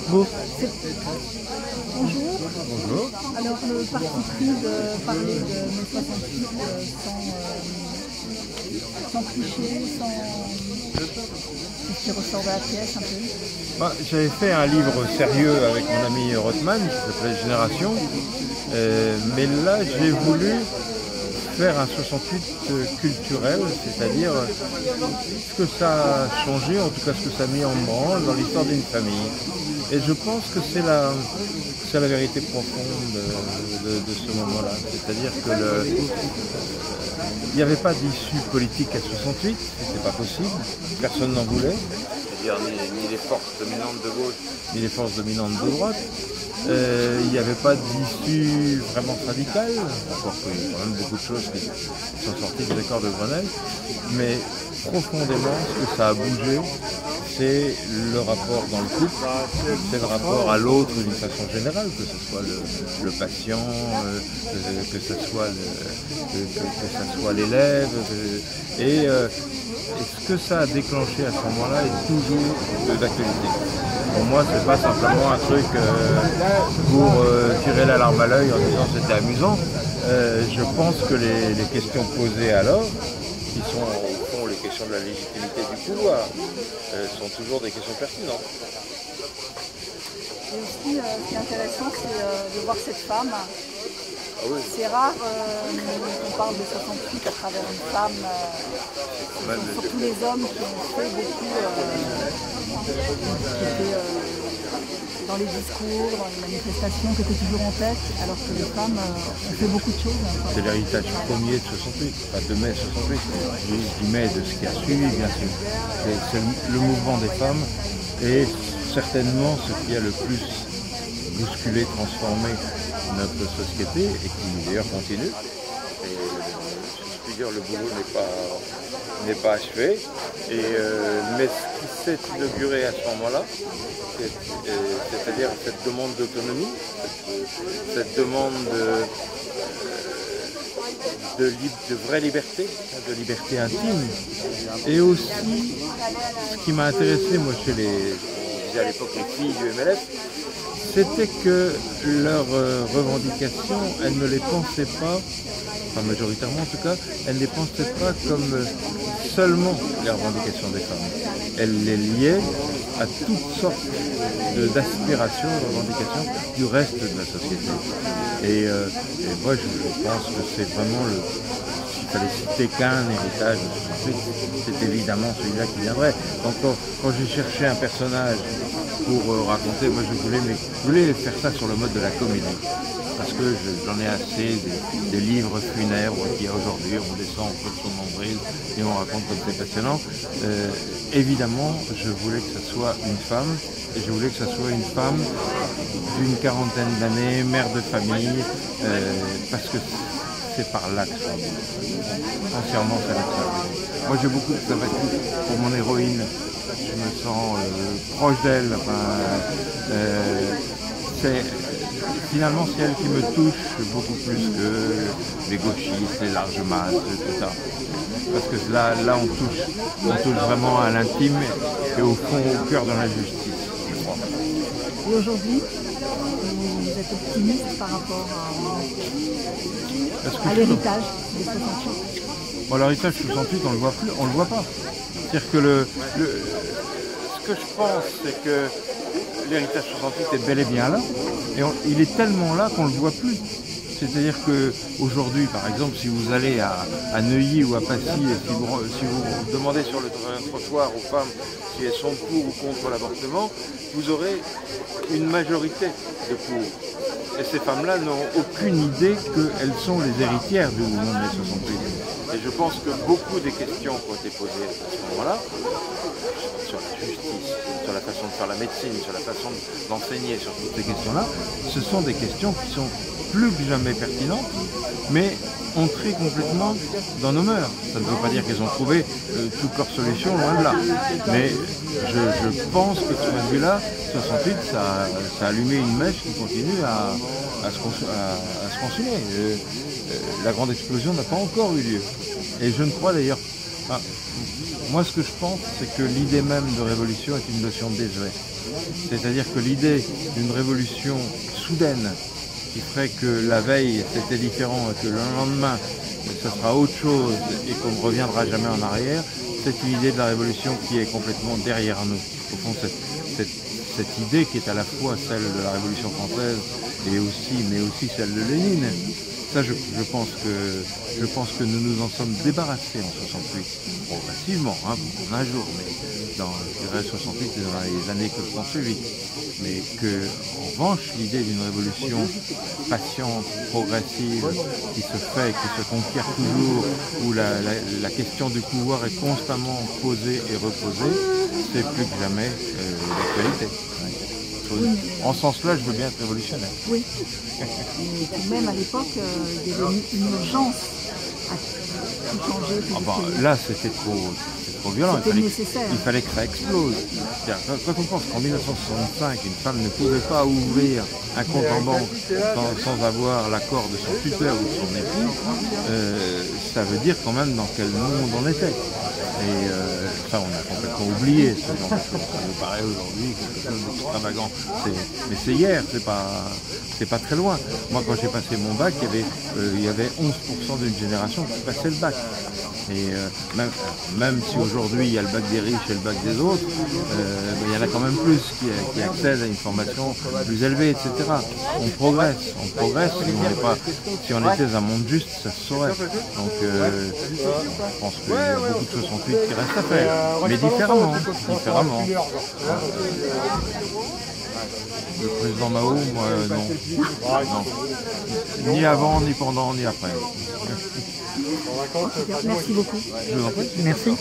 Vous? Bonjour. Bonjour. Alors le parti pris de parler de mai 68 sans cliché, sans ce qui ressort de la pièce un peu. J'avais fait un livre sérieux avec mon ami Rothman qui s'appelait Génération, mais là j'ai voulu faire un 68 culturel, c'est-à-dire ce que ça a changé, en tout cas ce que ça a mis en branle dans l'histoire d'une famille. Et je pense que c'est la vérité profonde de ce moment-là. C'est-à-dire que il n'y avait pas d'issue politique à 68, c'était pas possible, personne n'en voulait. C'est-à-dire ni les forces dominantes de gauche, ni les forces dominantes de droite. Il n'y avait pas d'issue vraiment radicale, encore qu'il y a quand même beaucoup de choses qui sont sorties des accords de Grenelle, mais profondément ce que ça a bougé, c'est le rapport dans le couple, c'est le rapport à l'autre d'une façon générale, que ce soit le patient, que ce soit l'élève, et ce que ça a déclenché à ce moment-là est toujours d'actualité. Pour moi, c'est pas simplement un truc pour tirer la larme à l'œil en disant c'était amusant. Je pense que les questions posées alors, qui sont au fond les questions de la légitimité du pouvoir, sont toujours des questions pertinentes. Et aussi, ce qui est intéressant, c'est de voir cette femme. Ah oui. C'est rare qu'on parle de 68 à travers une femme. Surtout les hommes qui ont fait beaucoup, qui étaient dans les discours, dans les manifestations, qui étaient toujours en tête, alors que les femmes ont fait beaucoup de choses. C'est l'héritage premier de 68, pas de mai 68, du mai de ce qui a suivi, bien sûr. C'est le mouvement des femmes et certainement ce qui a le plus bousculé, transformé notre société et qui d'ailleurs continue. Et si je puis dire, le boulot n'est pas achevé. Mais ce qui s'est inauguré à ce moment-là, c'est-à-dire cette demande d'autonomie, cette demande de vraie liberté, de liberté intime. Et aussi, ce qui m'a intéressé, moi, chez à l'époque les filles du MLF, c'était que leurs revendications, elles ne les pensaient pas, enfin majoritairement en tout cas, elles ne les pensaient pas comme seulement les revendications des femmes. Elles les liaient à toutes sortes d'aspirations, de revendications du reste de la société. Et moi je pense que c'est vraiment s'il fallait citer qu'un héritage de 68, c'est évidemment celui-là qui viendrait. Donc quand j'ai cherché un personnage pour raconter, moi je voulais faire ça sur le mode de la comédie. Parce que j'en ai assez des livres funèbres qu'il y a aujourd'hui, on descend, on pose son nombril et on raconte comme c'est passionnant. Évidemment, je voulais que ce soit une femme, et je voulais que ce soit une femme d'une quarantaine d'années, mère de famille, parce que c'est par là que ça va. Entièrement, c'est là que ça va. Moi j'ai beaucoup de sympathie pour mon héroïne, je me sens proche d'elle, finalement, c'est elle qui me touche beaucoup plus que les gauchistes, les larges masses, tout ça. Parce que là on touche vraiment à l'intime et au fond, au cœur de l'injustice, je crois. Et aujourd'hui, vous êtes optimiste par rapport à l'héritage des 68? Bon, l'héritage 68, on le voit pas. C'est-à-dire que ce que je pense, c'est que l'héritage 68 est bel et bien là, et il est tellement là qu'on ne le voit plus. C'est-à-dire qu'aujourd'hui, par exemple, si vous allez à Neuilly ou à Passy, et si vous demandez sur le trottoir aux femmes si elles sont pour ou contre l'avortement, vous aurez une majorité de pour. Et ces femmes-là n'ont aucune idée qu'elles sont les héritières du mouvement de mai 68. Et je pense que beaucoup des questions qui ont été posées à ce moment-là, sur la justice, sur la façon de faire la médecine, sur la façon d'enseigner, sur toutes ces questions-là, ce sont des questions qui sont plus que jamais pertinentes, mais entrées complètement dans nos mœurs. Ça ne veut pas dire qu'elles ont trouvé toutes leurs solutions, loin de là. Mais je pense que de ce point de vue-là, 68, ça a allumé une mèche qui continue à se consumer. La grande explosion n'a pas encore eu lieu. Et je ne crois d'ailleurs pas. Moi, ce que je pense, c'est que l'idée même de révolution est une notion désuète. C'est-à-dire que l'idée d'une révolution soudaine qui ferait que la veille c'était différent et que le lendemain ce sera autre chose et qu'on ne reviendra jamais en arrière, c'est une idée de la révolution qui est complètement derrière nous. Au fond, cette idée qui est à la fois celle de la Révolution française mais aussi celle de Lénine. Ça, je pense que nous nous en sommes débarrassés en 68, progressivement, hein, un jour, mais dans, je dirais, 68 et dans les années qui ont suivi. Mais que, en revanche, l'idée d'une révolution patiente, progressive, qui se fait, qui se conquiert toujours, où la question du pouvoir est constamment posée et reposée, c'est plus que jamais l'actualité. Oui. En ce sens-là, je veux bien être révolutionnaire. Oui. Et tout de même, à l'époque, il y avait une urgence à tout changer. Là, c'était trop violent. Il fallait que ça explose. Quand on pense qu'en 1965, une femme ne pouvait pas ouvrir un compte en banque sans avoir l'accord de son tuteur ou de son époux, ça veut dire quand même dans quel monde on était. Et ça, on a complètement oublié ce genre de choses. Ça nous paraît aujourd'hui quelque chose d'extravagant. Mais c'est hier, c'est pas très loin. Moi, quand j'ai passé mon bac, il y avait 11% d'une génération qui passait le bac. Et même si aujourd'hui il y a le bac des riches et le bac des autres, il y en a quand même plus qui accèdent à une formation plus élevée, etc. On progresse. Si on était un monde juste, ça se saurait. Donc je pense qu'il y a beaucoup de 68 qui restent à faire, mais différemment. Le président Mao, moi, non. Ni avant, ni pendant, ni après. Merci beaucoup. Je vous en prie. Merci.